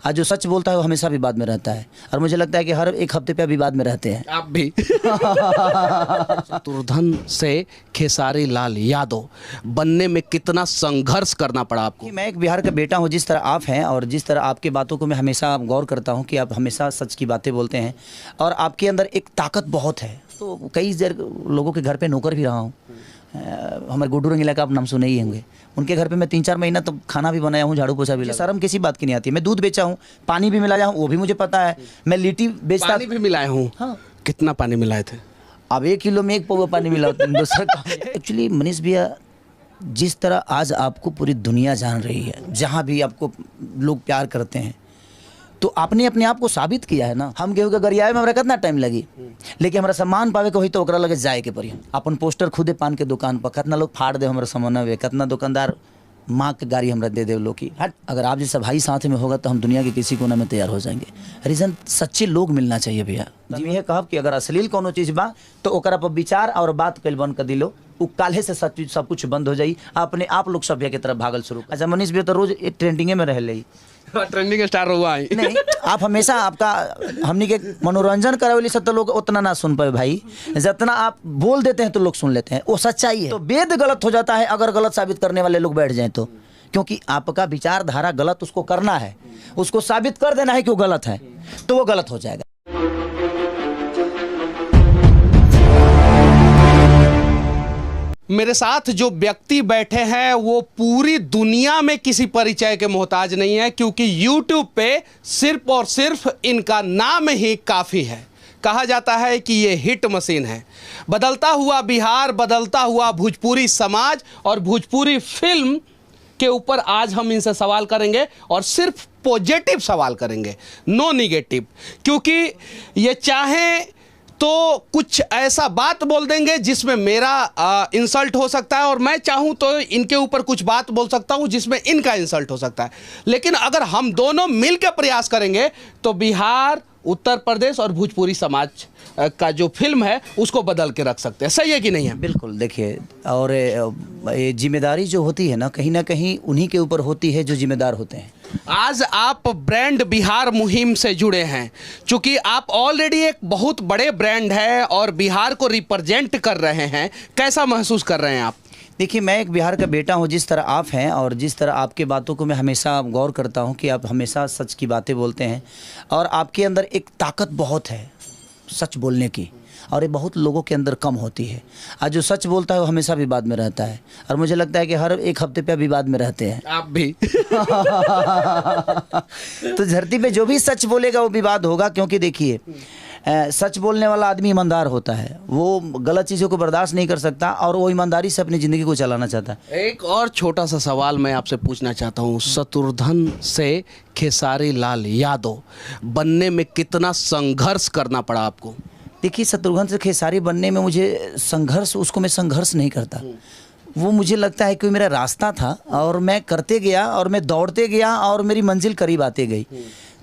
आज जो सच बोलता है वो हमेशा विवाद में रहता है, और मुझे लगता है कि हर एक हफ्ते पे विवाद में रहते हैं। आप भी शत्रुघ्न से खेसारी लाल यादव बनने में कितना संघर्ष करना पड़ा आपको? कि मैं एक बिहार का बेटा हूँ, जिस तरह आप हैं और जिस तरह आपकी बातों को मैं हमेशा गौर करता हूँ कि आप हमेशा सच की बातें बोलते हैं और आपके अंदर एक ताकत बहुत है। तो कई लोगों के घर पे नौकर भी रहा हूँ। हमारे गुड्डू रंगीला का आप नाम सुने ही होंगे। उनके घर पे मैं 3-4 महीना तो खाना भी बनाया हूँ, झाड़ू पोछा भी लगा। शर्म किसी बात की नहीं आती। मैं दूध बेचा हूँ, पानी भी मिलाया हूँ, वो भी मुझे पता है। मैं लिट्टी बेचता, पानी भी मिलाए हूँ। हाँ। कितना पानी मिलाए थे? अब 1 किलो में 1 पौवा पानी मिला दूसरा काम। एक्चुअली मनीष भैया, जिस तरह आज आपको पूरी दुनिया जान रही है, जहाँ भी आपको लोग प्यार करते हैं, तो आपने अपने आप को साबित किया है ना। हम गेहूँ के गरियाए में हमारा कितना टाइम लगी, लेकिन हमारा सम्मान पावे के होई तो ओकरा लगे जाए के पड़ी। अपन पोस्टर खुदे पान के दुकान पर कितना लोग फाड़ दे हमारा सामान वे, कितना दुकानदार माँ के गाड़ी हमरा दे लोग की हट। अगर आप जैसा भाई साथ में होगा तो हम दुनिया के किसी कोना में तैयार हो जाएंगे। रीज़न सच्चे लोग मिलना चाहिए भैया। जी यह कहब कि अगर अश्लील कोनो चीज़ बा तो ओकरा पर विचार और बात कल बंद कर दिलो, उ काल्हे से सब कुछ बंद हो जाई। अपने आप लोग सभ्य की तरफ भागल शुरू। अच्छा मनीष भैया तो रोज ट्रेंडिंगे में रहे ट्रेंडिंग स्टार हुआ है। नहीं, आप हमेशा आपका हमनी के मनोरंजन करावेली से तो लोग उतना ना सुन पाए भाई, जितना आप बोल देते हैं तो लोग सुन लेते हैं। वो सच्चाई है। तो वेद गलत हो जाता है अगर गलत साबित करने वाले लोग बैठ जाएं तो, क्योंकि आपका विचारधारा गलत उसको करना है, उसको साबित कर देना है कि वो गलत है, तो वो गलत हो जाएगा। मेरे साथ जो व्यक्ति बैठे हैं वो पूरी दुनिया में किसी परिचय के मोहताज नहीं है, क्योंकि YouTube पे सिर्फ और सिर्फ इनका नाम ही काफ़ी है। कहा जाता है कि ये हिट मशीन है। बदलता हुआ बिहार, बदलता हुआ भोजपुरी समाज और भोजपुरी फिल्म के ऊपर आज हम इनसे सवाल करेंगे, और सिर्फ पॉजिटिव सवाल करेंगे, नो निगेटिव। क्योंकि ये चाहें तो कुछ ऐसा बात बोल देंगे जिसमें मेरा इंसल्ट हो सकता है, और मैं चाहूं तो इनके ऊपर कुछ बात बोल सकता हूं जिसमें इनका इंसल्ट हो सकता है। लेकिन अगर हम दोनों मिलकर प्रयास करेंगे तो बिहार, उत्तर प्रदेश और भोजपुरी समाज का जो फिल्म है उसको बदल के रख सकते हैं। सही है कि नहीं है? बिल्कुल। देखिए, और ये जिम्मेदारी जो होती है ना कहीं उन्हीं के ऊपर होती है जो जिम्मेदार होते हैं। आज आप ब्रांड बिहार मुहिम से जुड़े हैं, चूंकि आप ऑलरेडी एक बहुत बड़े ब्रांड है और बिहार को रिप्रेजेंट कर रहे हैं। कैसा महसूस कर रहे हैं आप? देखिए, मैं एक बिहार का बेटा हूँ, जिस तरह आप हैं और जिस तरह आपके बातों को मैं हमेशा गौर करता हूँ कि आप हमेशा सच की बातें बोलते हैं, और आपके अंदर एक ताकत बहुत है सच बोलने की, और ये बहुत लोगों के अंदर कम होती है। आज जो सच बोलता है वो हमेशा विवाद में रहता है, और मुझे लगता है कि हर एक हफ्ते पे विवाद में रहते हैं। आप भी तो धरती पे जो भी सच बोलेगा वो विवाद होगा, क्योंकि देखिए सच बोलने वाला आदमी ईमानदार होता है, वो गलत चीज़ों को बर्दाश्त नहीं कर सकता और वो ईमानदारी से अपनी ज़िंदगी को चलाना चाहता है। एक और छोटा सा सवाल मैं आपसे पूछना चाहता हूँ। शत्रुघ्न से खेसारी लाल यादव बनने में कितना संघर्ष करना पड़ा आपको? देखिए, शत्रुघ्न से खेसारी बनने में मुझे संघर्ष, उसको मैं संघर्ष नहीं करता। वो मुझे लगता है कि मेरा रास्ता था और मैं करते गया और मैं दौड़ते गया और मेरी मंजिल करीब आती गई।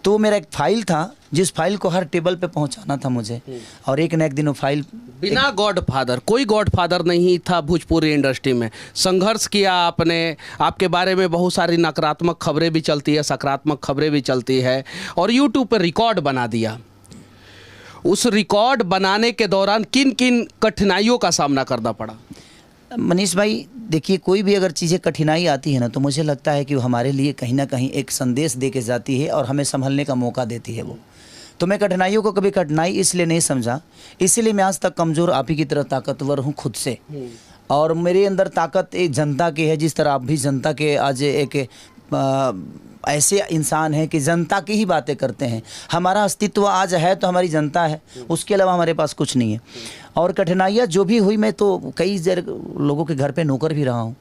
तो मेरा एक फाइल था जिस फाइल को हर टेबल पे पहुंचाना था मुझे, और एक न एक दिन वो फाइल बिना गॉडफादर, कोई गॉडफादर नहीं था भोजपुरी इंडस्ट्री में। संघर्ष किया आपने, आपके बारे में बहुत सारी नकारात्मक खबरें भी चलती है, सकारात्मक खबरें भी चलती है, और यूट्यूब पर रिकॉर्ड बना दिया। उस रिकॉर्ड बनाने के दौरान किन किन कठिनाइयों का सामना करना पड़ा? मनीष भाई, देखिए, कोई भी अगर चीज़ें कठिनाई आती है ना तो मुझे लगता है कि वो हमारे लिए कहीं ना कहीं एक संदेश दे के जाती है और हमें संभलने का मौका देती है वो। तो मैं कठिनाइयों को कभी कठिनाई इसलिए नहीं समझा, इसीलिए मैं आज तक कमज़ोर आप ही की तरह ताकतवर हूँ खुद से। और मेरे अंदर ताकत एक जनता की है, जिस तरह आप भी जनता के आज एक ऐसे इंसान हैं कि जनता की ही बातें करते हैं। हमारा अस्तित्व आज है तो हमारी जनता है, उसके अलावा हमारे पास कुछ नहीं है। और कठिनाइयाँ जो भी हुई, मैं तो कई लोगों के घर पे नौकर भी रहा हूँ।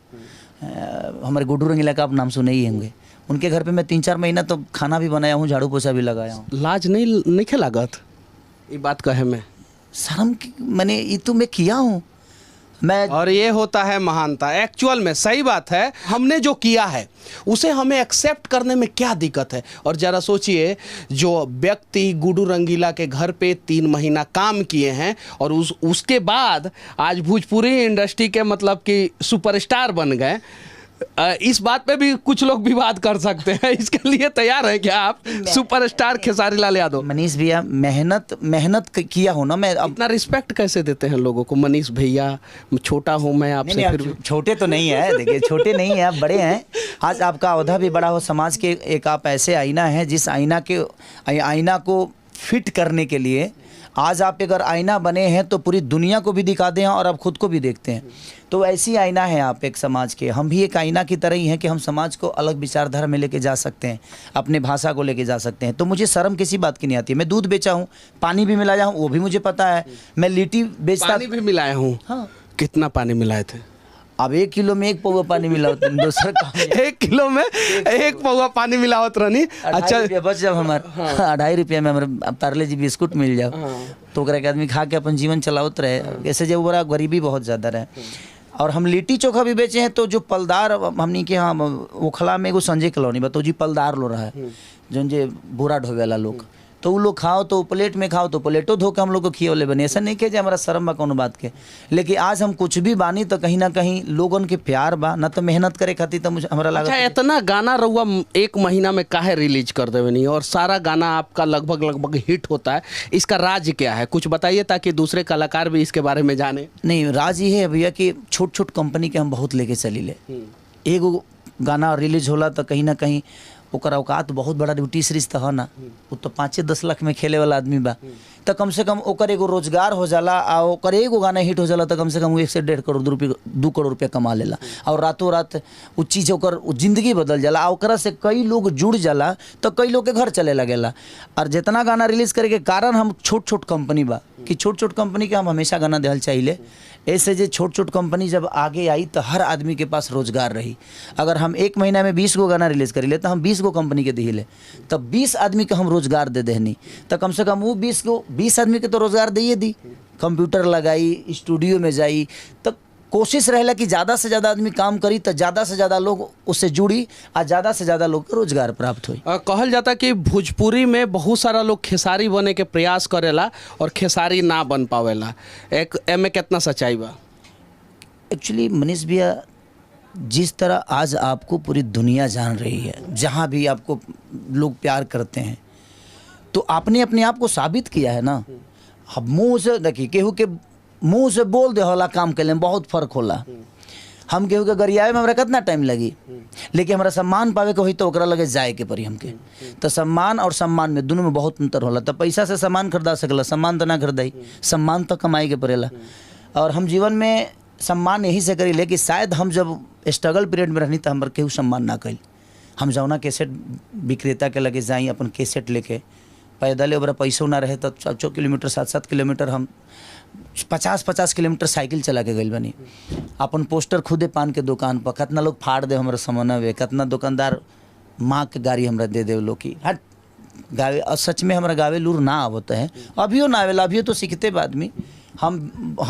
हमारे गुड्डू रंगीला का आप नाम सुने ही होंगे। उनके घर पे मैं 3-4 महीना तो खाना भी बनाया हूँ, झाड़ू पोछा भी लगाया हूँ। लाज नहीं लागत ये बात कहे में? शर्म मैंने ये तो मैं किया हूँ मैं। और ये होता है महानता एक्चुअल में। सही बात है, हमने जो किया है उसे हमें एक्सेप्ट करने में क्या दिक्कत है? और ज़रा सोचिए, जो व्यक्ति गुड्डू रंगीला के घर पे 3 महीना काम किए हैं और उसके बाद आज भोजपुरी इंडस्ट्री के मतलब कि सुपरस्टार बन गए, इस बात पे भी कुछ लोग विवाद कर सकते हैं, इसके लिए तैयार है क्या आप? सुपरस्टार खेसारी लाल यादव। मनीष भैया मेहनत किया हो ना, मैं अब इतना रिस्पेक्ट कैसे देते हैं लोगों को? मनीष भैया, छोटा हूँ मैं आपसे। नहीं, फिर भी आप छोटे तो नहीं है, देखिए छोटे नहीं है, आप बड़े हैं। आज आपका औहदा भी बड़ा हो, समाज के एक आप ऐसे आईना है, जिस आईना को फिट करने के लिए आज आप अगर आईना बने हैं तो पूरी दुनिया को भी दिखाते हैं और आप खुद को भी देखते हैं। तो ऐसी आईना है आप एक समाज के। हम भी एक आईना की तरह ही हैं कि हम समाज को अलग विचारधारा में लेके जा सकते हैं, अपने भाषा को लेके जा सकते हैं। तो मुझे शर्म किसी बात की नहीं आती है। मैं दूध बेचा हूँ, पानी भी मिलाया हूँ, वो भी मुझे पता है। मैं लिट्टी बेचता, पानी भी मिलाया हूँ। हाँ। कितना पानी मिलाए थे? अब 1 किलो में 1 पौवा पानी मिला होता है, दूसरा काम 1 किलो में 1 पौवा पानी मिला होता रहनी। अच्छा बच जब हमारे 2.5 रुपया में हमारे पार्ले जी बिस्कुट मिल जाओ तो ओकरा के आदमी खा के अपन जीवन चलावत रहे। ऐसे जब बड़ा गरीबी बहुत ज़्यादा रहे। और हम लिट्टी चोखा भी बेचे हैं, तो जो पलदार हमनी के यहाँ ओखला में एगो संजय कॉलोनी बा, तो जी पलदार लो रहा है जो जे बोरा ढोवे वाला लोग, तो वो लोग खाओ तो प्लेट में खाओ तो प्लेटो धो के हम लोग को खियोले बने। ऐसा नहीं कि हमारा शर्म बा कोनो बात के, लेकिन आज हम कुछ भी बानी तो कहीं ना कहीं लोगन के प्यार बा ना, तो मेहनत करे खातिर तो मुझे हमारा लगा। अच्छा, इतना गाना रहुआ 1 महीना में काहे रिलीज कर देवे नहीं, और सारा गाना आपका लगभग हिट होता है, इसका राज क्या है? कुछ बताइए ताकि दूसरे कलाकार भी इसके बारे में जाने। नहीं, राज ये है भैया कि छोट कंपनी के हम बहुत लेके चली ले। एगो गाना रिलीज होला तो कहीं ना कहीं ओकर औकात बहुत बड़ा ड्यूटी सीरीज तो है ना, वो तो 5-10 लाख में खेले वाला आदमी बा, तो कम से कम ओकर एगो रोजगार हो जाला। आ ओकर एगो गाना हिट हो जाला तो कम से कम 1 से 1.5 करोड़ रुपये 2 करोड़ रुपया कमा लेला, और रातों रात वो चीज़ ओकर जिंदगी बदल जाला। आ ओकरा से कई लोग जुड़ जाला तो कई लोग के घर चले लगेला। और जितना गाना रिलीज करे के कारण हम छोट कंपनी बा कि छोट कंपनी के हम हमेशा गाना देहल चाहिए। ऐसे जो छोट कंपनी जब आगे आई तो हर आदमी के पास रोजगार रही। अगर हम 1 महीना में 20 गो गाना रिलीज करी ले तो हम 20 गो कंपनी के दिले, तब 20 आदमी के हम रोजगार दे देनी, तो कम से कम वो 20 आदमी के तो रोजगार दिए दी। कंप्यूटर लगाई, स्टूडियो में जाई, तो कोशिश रहेला कि ज़्यादा से ज़्यादा आदमी काम करी तो ज़्यादा से ज़्यादा लोग उससे जुड़ी और ज़्यादा से ज़्यादा लोग को रोजगार प्राप्त हुई। कहल जाता कि भोजपुरी में बहुत सारा लोग खेसारी बने के प्रयास करेला और खेसारी ना बन पावेला, एक एमे कितना सच्चाई बा? एक्चुअली मनीष भैया, जिस तरह आज आपको पूरी दुनिया जान रही है, जहाँ भी आपको लोग प्यार करते हैं, तो आपने अपने आप को साबित किया है ना। अब मुँह से देखिए, केहू के मुँह से बोल दे होला काम के लिए बहुत फ़र्क होला। हम केहू के गरियावे में हमरा कितना टाइम लगी, लेकिन हमारा सम्मान पावे के होई तो ओकरा लगे जाए के पड़ी हमके। तो सम्मान और सम्मान में दोनों में बहुत अंतर होला। तो पैसा से सम्मान खरीदा सकला, सम्मान तो ना खरीदाई, सम्मान तो कमाई के पड़ेला। और हम जीवन में सम्मान यही से करी ले कि शायद हम जब स्ट्रगल पीरियड में रहनी तो हमारे केहू सम्मान ना कल। हम जौना कैसेट विक्रेता के लगे जाई अपन कैसेट लेके, पैदल ओबरा पैसों ना रहे तो 4 किलोमीटर 7 किलोमीटर हम 50 किलोमीटर साइकिल चला के गई बनी। अपन पोस्टर खुदे पान के दुकान पर कितना लोग फाड़ दे हमारे समनवे, कितना दुकानदार माँ के गाड़ी हमरा दे दे लोग की हट गावे। और सच में हमारा गावे लूर ना आवत है, अभियो ना आवेला, अभियो तो सीखते आदमी। हम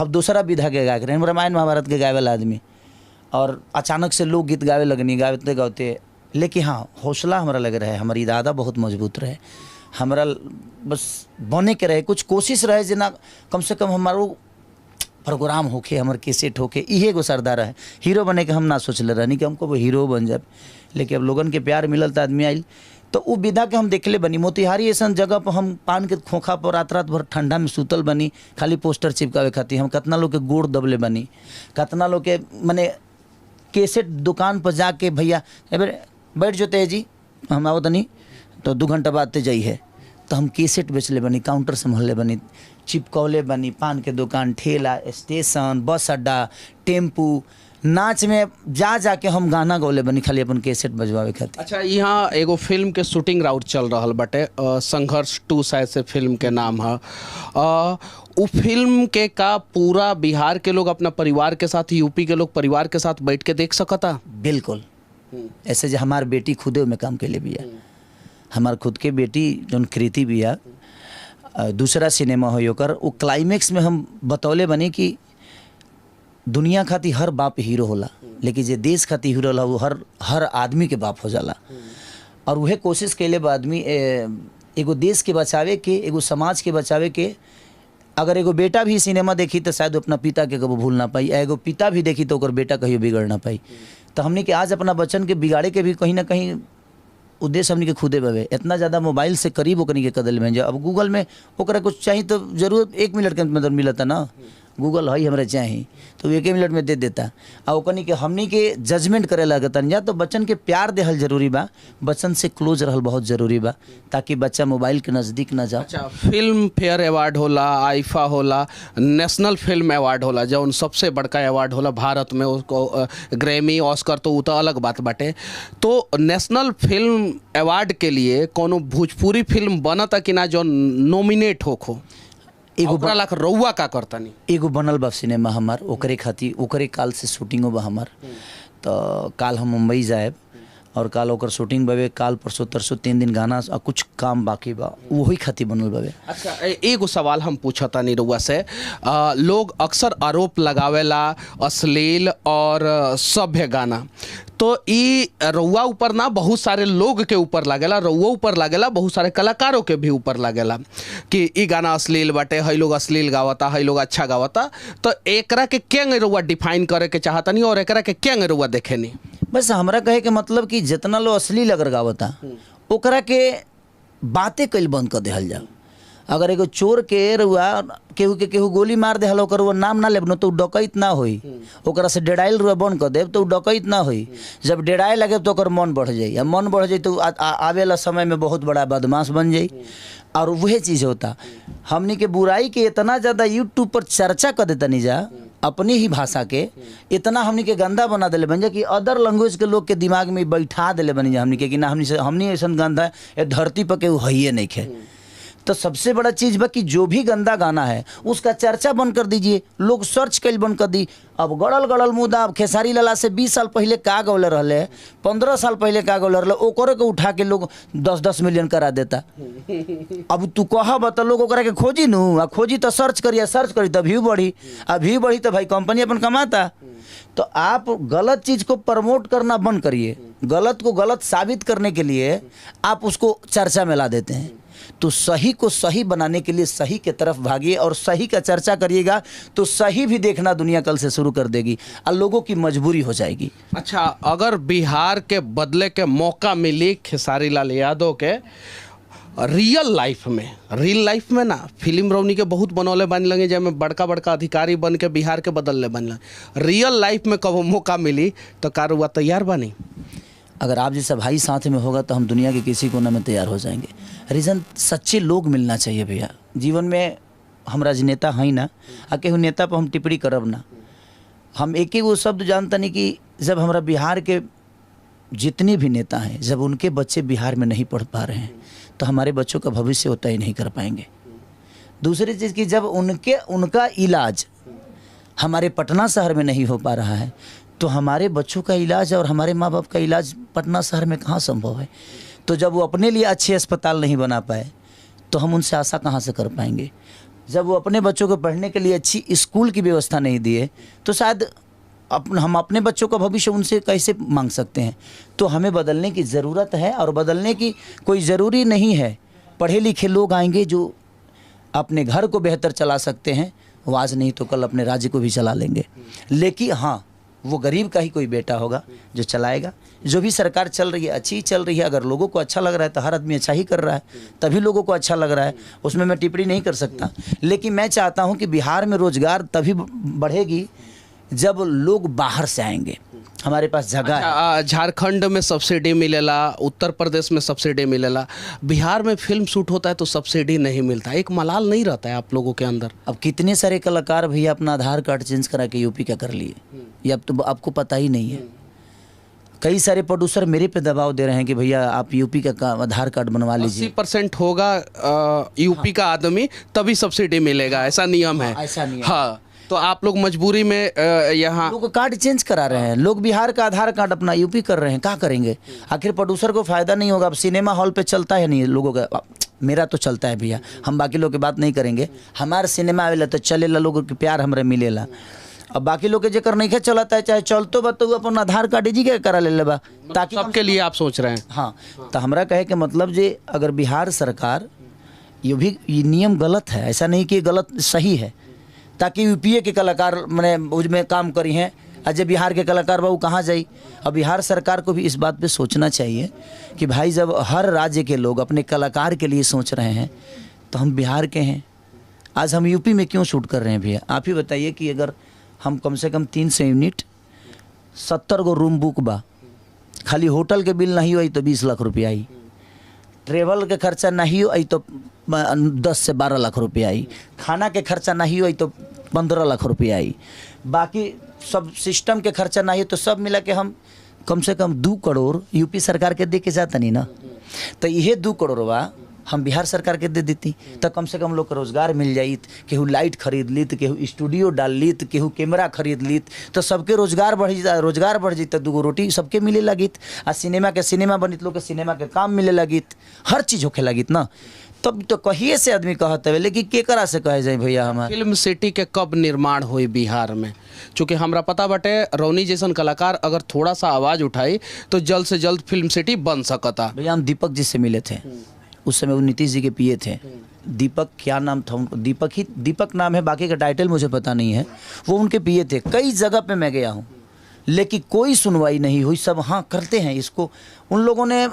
दूसरा विधा के गा के रहे, रामायण महाभारत के गावे वाला आदमी, और अचानक से लोग गीत गावे लगनी, गाते गाते। लेकिन हाँ, हौसला हमारा लग रहा है, हमारी इरादा बहुत मजबूत रहे, हमारा बस बने के रहे, कुछ कोशिश रहे जना कम से कम हमारो प्रोग्राम होके, हमारे कैसेट होके, इहे गो सरदार है। हीरो बने के हम ना सोचले रहनी कि हमको वो हीरो बन जाए, लेकिन अब लोगन के प्यार मिलल तो आदमी आइल, तो वो विधा के हम देखले बनी। मोतिहारी ऐसा जगह पर हम पान के खोखा पर रात भर ठंडा में सुतल बनी, खाली पोस्टर चिपकावे खातिर। हम कितना लोग के गोड़ दबले बनी, कितना लोग के मने कैसेट दुकान पर जाके भैया बैठ जोते जी हम आओ तनी तो 2 घंटा बाद ते जाइए, तो हम कैसेट बेचले बनी, काउंटर संभालले बनी, चिपकौले बनी, पान के दुकान, ठेला, स्टेशन, बस अड्डा, टेम्पू, नाच में जा के हम गाना गौले बनी, खाली अपन कैसेट बजवावे खातिर। अच्छा, यहाँ एगो फिल्म के शूटिंग राउट चल रहा बटे, संघर्ष 2 शायद से फिल्म के नाम है। वो फिल्म के का पूरा बिहार के लोग अपना परिवार के साथ, यूपी के लोग परिवार के साथ बैठ के देख सकता? बिल्कुल। ऐसे जो हमार बेटी खुदे में काम के लिए भी है, हमार खुद के बेटी जौन कृति भी है, दूसरा सिनेमा हो ओकर, वो क्लाइमेक्स में हम बतौले बने कि दुनिया खातिर हर बाप हीरो होला, लेकिन जे देश खातिर हीरो होला वो हर आदमी के बाप हो जाला। और वह कोशिश कैले बा आदमी एगो देश के बचावे के, एगो समाज के बचावे के। अगर एगो बेटा भी सिनेमा देखी तो शायद अपना पिता के कभी भूल ना पाई, एगो पिता भी देखी तो ओकर बेटा कहियो बिगड़ ना पाई। तो हमने के आज अपना बच्चन के बिगाड़े के भी कहीं ना कहीं उद्देश्य हमने के खुदे बवे। इतना ज़्यादा मोबाइल से करीब ओकनी के कदल में अब गूगल में ओकरा कुछ चाहिए तो जरूर 1 मिनट के अंदर मिलता ना, गूगल है हमारे चाहिए तो 1 मिनट में दे देता। और ओकनी के हमनी के जजमेंट करे लगतन जा, तो बच्चन के प्यार देहल जरूरी बा, बच्चन से क्लोज रहल बहुत जरूरी बा, ताकि बच्चा मोबाइल के नज़दीक ना जाओ। अच्छा, फिल्म फेयर अवार्ड होला, आईफा होला, नेशनल फिल्म अवार्ड होला, जौन सबसे बड़का अवार्ड होला भारत में, उसको ग्रैमी ऑस्कर तो वो तो अलग बात बाटे। तो नेशनल फिल्म अवार्ड के लिए कोनो भोजपुरी फिल्म बनता कि ना जो नॉमिनेट होखो? एगो लाख रउआ का करतानी एगो बनल बा सिनेमा हमार, ओकरे खातिर ओकरे काल से शूटिंगो बा हमार। तो काल हम मुंबई जाएब और काल ओकर शूटिंग बावे, काल परसों तरसों 3 दिन गाना और कुछ काम बाकी बा, वही खातिर बनल बावे। अच्छा, एगो सवाल हम पूछतानी रउआ से। लोग अक्सर आरोप लगावेला अश्लील और सभ्य गाना, तो ई रउआ ऊपर ना बहुत सारे लोग के ऊपर लागेला, रउआ ऊपर लागेला, बहुत सारे कलाकारों के भी ऊपर लागेला कि ई गाना अश्लील बाटे, हई लोग अश्लील गावता, हई लोग अच्छा गावता। तो एकरा के केंगे रउआ डिफाइन करे के चाहतनी और एकरा के केंगे रउआ देखेनी? बस हमरा कहे के मतलब कि जितना लोग अश्लील अगर गावता ओकरा के बातें कल बंद कर देहल जाओ। अगर एगो चोर के रुआ केहू के केहू गोली मार देहल, ओकर वो नाम ना लेब तो डकैत ना होई, ओकरा से डेराइल रुआ बंद कर देब तो डकैत ना होई। जब डेराए लगे तो ओकर मन बढ़ जाई, मन बढ़ जाई तो आवेला समय में बहुत बड़ा बदमाश बन जाई। और वही चीज़ होता, हमनी के बुराई के इतना ज़्यादा यूट्यूब पर चर्चा कर देता नहीं जा, अपनी ही भाषा के इतना हमनी के गंदा बना दिले बन जा कि अदर लैंग्वेज के लोग के दिमाग में बैठा दिले बनी जा हमनी के कि ना हमनी ऐसा गंदा है धरती पर केहू है नहीं खे। तो सबसे बड़ा चीज़ बा कि जो भी गंदा गाना है उसका चर्चा बंद कर दीजिए, लोग सर्च कल बंद कर दी। अब गड़ल गड़ल मुद्दा, अब खेसारी लाला से 20 साल पहले का गौले रहले, 15 साल पहले का गौले रहले, ओकरे के उठा के लोग 10-10 मिलियन करा देता। अब तू कह बता लोग ओकरा के खोजी नू, आ खोजी तो सर्च करी तो व्यू बढ़ी, अब व्यू बढ़ी तो भाई कंपनी अपन कमाता। तो आप गलत चीज़ को प्रमोट करना बंद करिए, गलत को गलत साबित करने के लिए आप उसको चर्चा में ला देते हैं। तो सही को सही बनाने के लिए सही के तरफ भागिए और सही का चर्चा करिएगा, तो सही भी देखना दुनिया कल से शुरू कर देगी और लोगों की मजबूरी हो जाएगी। अच्छा, अगर बिहार के बदले के मौका मिली खेसारी लाल यादव के रियल लाइफ में ना, फिल्म रौनी के बहुत बनौले बन लगे जैमें बड़का बड़का अधिकारी बन के बिहार के बदलने बन लगे, रियल लाइफ में कब मौका मिली तो कार हुआ तैयार बनी? अगर आप जैसा भाई साथ में होगा तो हम दुनिया के किसी कोने में तैयार हो जाएंगे। रीज़न सच्चे लोग मिलना चाहिए भैया जीवन में। हम राजनेता हैं ना, आ केहू नेता पर हम टिप्पणी करब ना। हम एक ही वो शब्द जानता नहीं कि जब हमारा बिहार के जितने भी नेता हैं, जब उनके बच्चे बिहार में नहीं पढ़ पा रहे हैं तो हमारे बच्चों का भविष्य होता ही नहीं कर पाएंगे। दूसरी चीज़ कि जब उनका इलाज हमारे पटना शहर में नहीं हो पा रहा है तो हमारे बच्चों का इलाज और हमारे माँ बाप का इलाज पटना शहर में कहाँ संभव है। तो जब वो अपने लिए अच्छे अस्पताल नहीं बना पाए तो हम उनसे आशा कहाँ से कर पाएंगे। जब वो अपने बच्चों को पढ़ने के लिए अच्छी स्कूल की व्यवस्था नहीं दिए तो शायद हम अपने बच्चों का भविष्य उनसे कैसे मांग सकते हैं। तो हमें बदलने की ज़रूरत है और बदलने की कोई ज़रूरी नहीं है। पढ़े लिखे लोग आएंगे जो अपने घर को बेहतर चला सकते हैं, वो आज नहीं तो कल अपने राज्य को भी चला लेंगे। लेकिन हाँ, वो गरीब का ही कोई बेटा होगा जो चलाएगा। जो भी सरकार चल रही है अच्छी चल रही है, अगर लोगों को अच्छा लग रहा है तो हर आदमी अच्छा ही कर रहा है, तभी लोगों को अच्छा लग रहा है, उसमें मैं टिप्पणी नहीं कर सकता। लेकिन मैं चाहता हूं कि बिहार में रोजगार तभी बढ़ेगी जब लोग बाहर से आएंगे, हमारे पास जगह है। झारखंड में सब्सिडी मिलेला, उत्तर प्रदेश में सब्सिडी मिलेला, बिहार में फिल्म शूट होता है तो सब्सिडी नहीं मिलता, एक मलाल नहीं रहता है आप लोगों के अंदर? अब कितने सारे कलाकार भैया अपना आधार कार्ड चेंज करा के यूपी का कर लिए, ये अब तो आपको पता ही नहीं है। कई सारे प्रोड्यूसर मेरे पे दबाव दे रहे हैं कि भैया आप यूपी का आधार कार्ड बनवा लीजिए। 80% होगा यूपी का आदमी तभी सब्सिडी मिलेगा, ऐसा नियम है। ऐसा नियम। हाँ, तो आप लोग मजबूरी में यहाँ लोग कार्ड चेंज करा रहे हैं, लोग बिहार का आधार कार्ड अपना यूपी कर रहे हैं, क्या करेंगे? आखिर प्रोड्यूसर को फायदा नहीं होगा। अब सिनेमा हॉल पे चलता है नहीं लोगों का, मेरा तो चलता है भैया, हम बाकी लोग की बात नहीं करेंगे। हमारे सिनेमा आवेला तो चलेला, लोगों के प्यार हमारे मिलेला। अब बाकी लोग के जेकर नहीं चलता है, चाहे चलतो बा तो अपन आधार कार्ड जी के करा ले बा, ताकि सबके लिए आप सोच रहे हैं। हाँ, तो हमारा कहे के मतलब जे अगर बिहार सरकार ये नियम गलत है, ऐसा नहीं कि गलत सही है, ताकि यूपीए के कलाकार मैंने उसमें काम करी हैं आज जब बिहार के कलाकार बाबू कहाँ जाई। अब बिहार सरकार को भी इस बात पे सोचना चाहिए कि भाई जब हर राज्य के लोग अपने कलाकार के लिए सोच रहे हैं तो हम बिहार के हैं, आज हम यूपी में क्यों शूट कर रहे हैं भैया। आप ही बताइए कि अगर हम कम से कम 300 यूनिट 70 गो रूम बुक बा, खाली होटल के बिल नहीं हुई तो 20 लाख रुपया आई, ट्रेवल के खर्चा नहीं हुई तो 10 से 12 लाख रुपया आई, खाना के खर्चा नहीं हुई तो 15 लाख रुपया आई, बाकी सब सिस्टम के खर्चा नहीं तो सब मिला के हम कम से कम 2 करोड़ यूपी सरकार के दे के जाता नहीं ना। तो यह 2 करोड़वा हम बिहार सरकार के दे देती तो कम से कम लोग को रोजगार मिल जाइत, केहू लाइट खरीद लीत, केहू स्टूडियो डाल लीत, केहू कैमरा खरीद लीत, तो सबके रोजगार बढ़ जात, 2 रोटी सबके मिले लगित, आ सिनेमा बनित लोग के सिनेमा के काम मिले लगित, हर चीज़ होखे लगित ना। तब तो कहिए से आदमी कहते हुए, लेकिन केकरा से कहे जाए भैया हमारे फिल्म सिटी के कब निर्माण हुई बिहार में? चूँकि हमरा पता बटे रौनी जैसन कलाकार अगर थोड़ा सा आवाज़ उठाई तो जल्द से जल्द फिल्म सिटी बन सकता। भैया हम दीपक जी से मिले थे, उस समय वो नीतीश जी के पीए थे। दीपक क्या नाम था उनको, दीपक नाम है, बाकी का टाइटल मुझे पता नहीं है। वो उनके पीए थे। कई जगह पे मैं गया हूँ लेकिन कोई सुनवाई नहीं हुई। सब हाँ करते हैं इसको, उन लोगों ने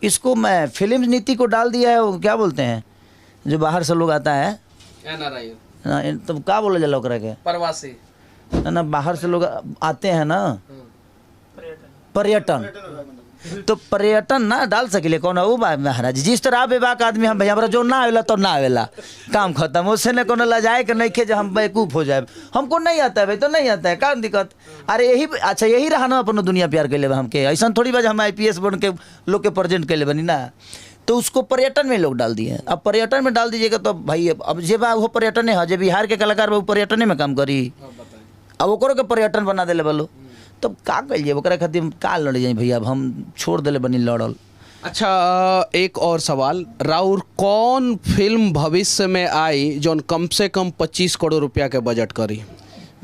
इसको मैं फिल्म नीति को डाल दिया है। वो क्या बोलते हैं जो बाहर से लोग आता है तो क्या बोला जाला ओकरा के, प्रवासी ना, बाहर से लोग आते हैं ना, पर्यटन। तो पर्यटन ना डाल सकिले कौन वो महाराज, जिस तरह बेबाक आदमी हम भैया जो ना आवेला तो ना आवेला, काम खत्म। उससे न कोनो लजाए के नहीं खे जो हम बेवकूफ़ हो जाए, हमको नहीं आता है भाई तो नहीं आता है, क्या दिक्कत। अरे यही अच्छा यही रहा ना अपन दुनिया प्यार के लिए हमके, ऐसा थोड़ी बात हम IPS बन के लोग के प्रेजेंट के लिए बनी ना। तो उसको पर्यटन में लोग डाल दिए। अब पर्यटन में डाल दीजिएगा तो भाई अब जे बा वो पर्यटन है, जे बिहार के कलाकार वो पर्यटन में काम करी, अब ओकरो के पर्यटन बना दिले बोलो, तब का कहिए ओकरा खातिर का लड़ जाए भैया। अब हम छोड़ दिले बनी लड़ल। अच्छा, एक और सवाल, राउर कौन फिल्म भविष्य में आई जो कम से कम 25 करोड़ रुपया के बजट करी?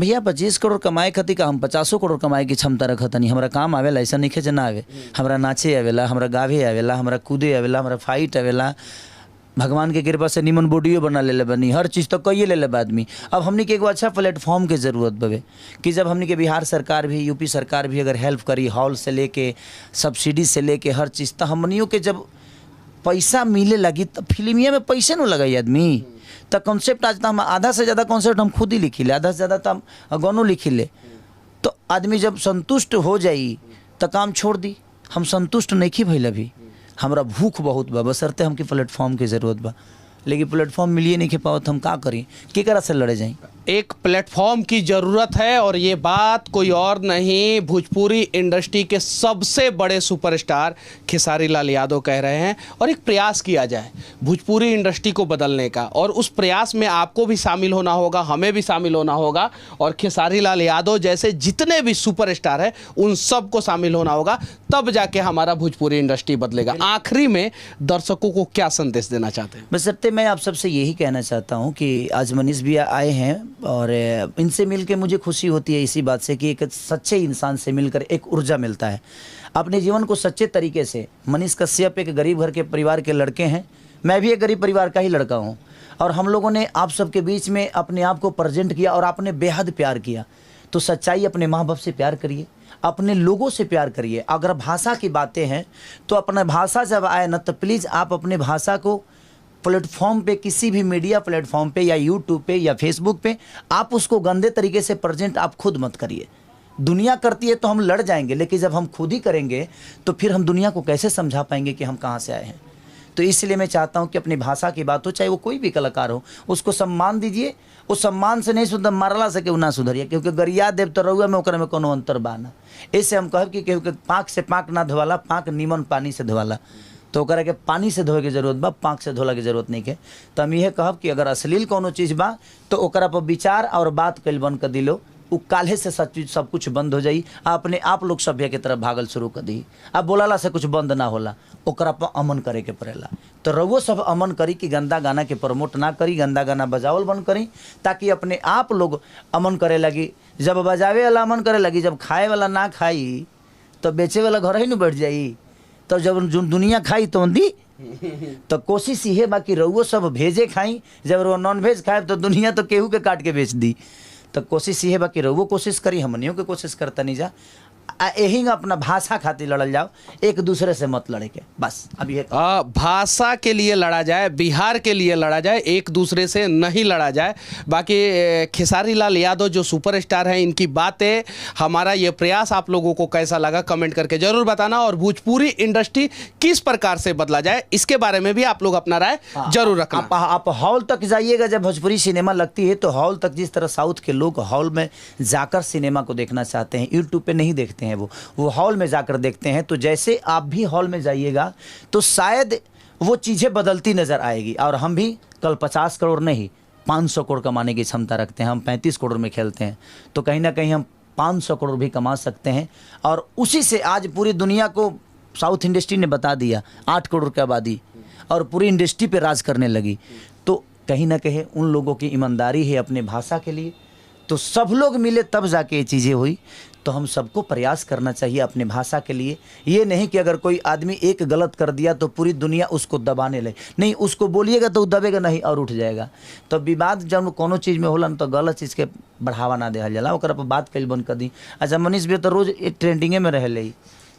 भैया 25 करोड़ कमाए खातिर का हम 50 करोड़ कमाए की क्षमता रखत नहीं। हमारा काम आवेला, ऐसा नहीं खे ना आवे। हमारा नाचे आवेला, हमारा गावे आवेला, हमारा कूदे आवेला, हमारा फाइट आवेला। भगवान के कृपा से निमन बॉडियो बना ले बनी, हर चीज़ तो कहिए ले आदमी। अब हमने के एगो अच्छा प्लेटफॉर्म के ज़रूरत बवे कि जब हमने के बिहार सरकार भी यूपी सरकार भी अगर हेल्प करी, हॉल से लेके सब्सिडी से लेके हर चीज़, तो हमनियों के जब पैसा मिले लगी तो फिल्मिया में पैसे न लगाई आदमी। तो कॉन्सेप्ट आज तो हम आधा से ज़्यादा कॉन्सेप्ट हम खुद ही लिखी ले, आधा से ज़्यादा तो हम गानों लिखी ले। तो आदमी जब संतुष्ट हो जाई तो काम छोड़ दी। हम संतुष्ट नहीं की भइल अभी, हमरा भूख बहुत बा, बसरते हमके प्लेटफॉर्म की ज़रूरत बा, लेकिन प्लेटफॉर्म मिलिए नहीं के पाओ तो हम का करी, केकरा से लड़े जाएं। एक प्लेटफॉर्म की ज़रूरत है और ये बात कोई और नहीं, भोजपुरी इंडस्ट्री के सबसे बड़े सुपरस्टार खेसारी लाल यादव कह रहे हैं। और एक प्रयास किया जाए भोजपुरी इंडस्ट्री को बदलने का, और उस प्रयास में आपको भी शामिल होना होगा, हमें भी शामिल होना होगा, और खेसारी लाल यादव जैसे जितने भी सुपरस्टार हैं उन सबको शामिल होना होगा, तब जाके हमारा भोजपुरी इंडस्ट्री बदलेगा। आखिरी में दर्शकों को क्या संदेश देना चाहते हैं? बसरते मैं आप सबसे यही कहना चाहता हूँ कि आज मनीष भी आए हैं और इनसे मिलकर मुझे खुशी होती है इसी बात से कि एक सच्चे इंसान से मिलकर एक ऊर्जा मिलता है। अपने जीवन को सच्चे तरीके से, मनीष कश्यप एक गरीब घर के परिवार के लड़के हैं, मैं भी एक गरीब परिवार का ही लड़का हूँ, और हम लोगों ने आप सबके बीच में अपने आप को प्रेजेंट किया और आपने बेहद प्यार किया। तो सच्चाई, अपने माँ बाप से प्यार करिए, अपने लोगों से प्यार करिए। अगर भाषा की बातें हैं तो अपना भाषा जब आए ना तो प्लीज़ आप अपने भाषा को प्लेटफॉर्म पे, किसी भी मीडिया प्लेटफॉर्म पे या यूट्यूब पे या फेसबुक पे आप उसको गंदे तरीके से प्रेजेंट आप खुद मत करिए। दुनिया करती है तो हम लड़ जाएंगे, लेकिन जब हम खुद ही करेंगे तो फिर हम दुनिया को कैसे समझा पाएंगे कि हम कहाँ से आए हैं। तो इसलिए मैं चाहता हूँ कि अपनी भाषा की बात हो, चाहे वो कोई भी कलाकार हो, उसको सम्मान दीजिए। उस सम्मान से नहीं सुधर, मारला सके वो ना सुधरिए, क्योंकि गरिया देव तो रहुआ में ओकरा में कोनो अंतर बाना। इससे हम कहब कि केहू के पाँक से पाँक ना धोवाला, पाँक नीमन पानी से धोवाला। तो ओकरा के पानी से धोए के जरूरत बा, पाँक से धोला के जरूरत नहीं है। तो हम यह कहब कि अगर अश्लील कोनो चीज़ बा तो ओकरा पर विचार और बात कल बंद कर दिलो, वो काल्हे से सब कुछ बंद हो जाई। अपने आप लोग सभ्य के तरफ भागल शुरू कर दी। अब बोलाला से कुछ बंद ना होला, ओकरा पर अमन करे के पड़ेला। तो रउओ सब अमन करी कि गंदा गाना के प्रमोट ना करी, गंदा गाना बजावल बंद करी, ताकि अपने आप लोग अमन करे लगी। जब बजावे वाला अमन करे लगी, जब खाए वाला ना खाई तो बेचे वाला घर ही न बैठ जाई। तो जब जो दुनिया खाई तो दी। तो कोशिश ये बाकी रउओ सब भेजे खाई, जब वो नॉन वेज खाए तो दुनिया तो केहू के काट के बेच दी। तो कोशिश ये बाकी रहो, वो कोशिश करी, हमनियों की कोशिश करता नहीं जा, यही अपना भाषा खातिर लड़ल जाओ, एक दूसरे से मत लड़े के, बस। अब ये भाषा के लिए लड़ा जाए, बिहार के लिए लड़ा जाए, एक दूसरे से नहीं लड़ा जाए। बाकी खेसारी लाल यादव जो सुपरस्टार हैं, इनकी बातें, हमारा ये प्रयास आप लोगों को कैसा लगा कमेंट करके जरूर बताना। और भोजपुरी इंडस्ट्री किस प्रकार से बदला जाए, इसके बारे में भी आप लोग अपना राय जरूर रखना। आप हॉल तक जाइएगा, जब भोजपुरी सिनेमा लगती है तो हॉल तक, जिस तरह साउथ के लोग हॉल में जाकर सिनेमा को देखना चाहते हैं, यूट्यूब पे नहीं देखते हैं, वो हॉल में जाकर देखते हैं। तो जैसे आप भी हॉल में जाइएगा तो शायद वो चीज़ें बदलती नज़र आएगी। और हम भी कल 50 करोड़ नहीं 500 करोड़ कमाने की क्षमता रखते हैं। हम 35 करोड़ में खेलते हैं, तो कहीं ना कहीं हम 500 करोड़ भी कमा सकते हैं। और उसी से आज पूरी दुनिया को साउथ इंडस्ट्री ने बता दिया, 8 करोड़ की आबादी और पूरी इंडस्ट्री पे राज करने लगी। तो कहीं ना कहीं उन लोगों की ईमानदारी है अपने भाषा के लिए, तो सब लोग मिले तब जाके ये चीज़ें हुई। तो हम सबको प्रयास करना चाहिए अपने भाषा के लिए। ये नहीं कि अगर कोई आदमी एक गलत कर दिया तो पूरी दुनिया उसको दबाने लगे, नहीं, उसको बोलिएगा तो दबेगा नहीं और उठ जाएगा। तो विवाद जब कोनो चीज़ में होला तो गलत चीज़ के बढ़ावा ना देल जाला, ओकरा पर बात कल बंद कर दी। अच्छा, मनीष भी तो रोज एक ट्रेंडिंगे में रह ले,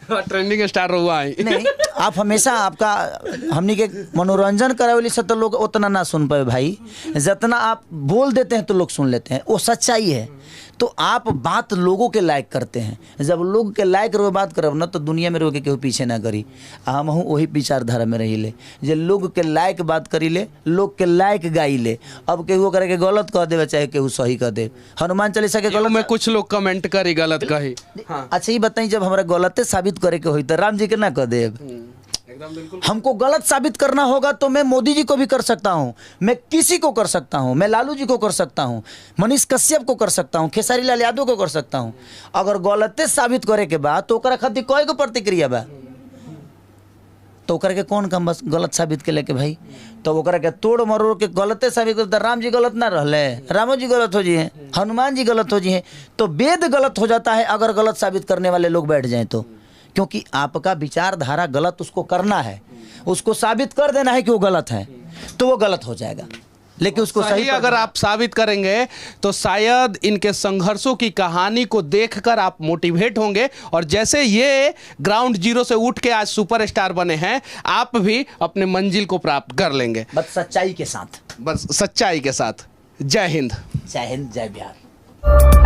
ट्रेंडिंग स्टार हुआ है। नहीं, आप हमेशा आपका हमनी के मनोरंजन करावे से तो लोग उतना ना सुन पाए भाई, जितना आप बोल देते हैं तो लोग सुन लेते हैं, वो सच्चाई है। तो आप बात लोगों के लायक करते हैं, जब लोग के लायक रहो बात करब ना तो दुनिया में रहो के केहू पीछे ना करी। हम हूँ वही विचारधारा में रही ले, जे लोग के लायक बात करी ले, लोग के लायक गाई ले। अब केहू करे के गलत कह देवे चाहे केहू सही कह दे, हनुमान चालीसा के गलत में कुछ लोग कमेंट करी गलत कही। हाँ। अच्छा ये बताइए, जब हमारा गलते साबित करे के हुई तो राम जी के ना कह देव। हमको गलत साबित करना होगा तो मैं मोदी जी को भी कर सकता हूं, मैं किसी को कर सकता हूं, मैं लालू जी को कर सकता हूं, मनीष कश्यप को कर सकता हूं, खेसारी लाल यादव को कर सकता हूं। अगर गलते साबित करे के बाद तो ओकरा खातिर कोई को प्रतिक्रिया बा, तो ओकरा के कौन काम बस गलत साबित के लेके भाई। तो ओकरा के तोड़ मरोड़ के गलते साबित कर, राम जी गलत ना रहले, रामो जी गलत हो जी हैं, हनुमान जी गलत हो जी हैं, तो वेद गलत हो जाता है अगर गलत साबित करने वाले लोग बैठ जाएं तो। क्योंकि आपका विचारधारा गलत उसको करना है, उसको साबित कर देना है कि वो गलत है, तो वो गलत हो जाएगा। लेकिन उसको सही अगर आप साबित करेंगे तो शायद इनके संघर्षों की कहानी को देखकर आप मोटिवेट होंगे, और जैसे ये ग्राउंड जीरो से उठ के आज सुपरस्टार बने हैं, आप भी अपने मंजिल को प्राप्त कर लेंगे, बस सच्चाई के साथ, बस सच्चाई के साथ। जय हिंद, जय हिंद, जय बिहार।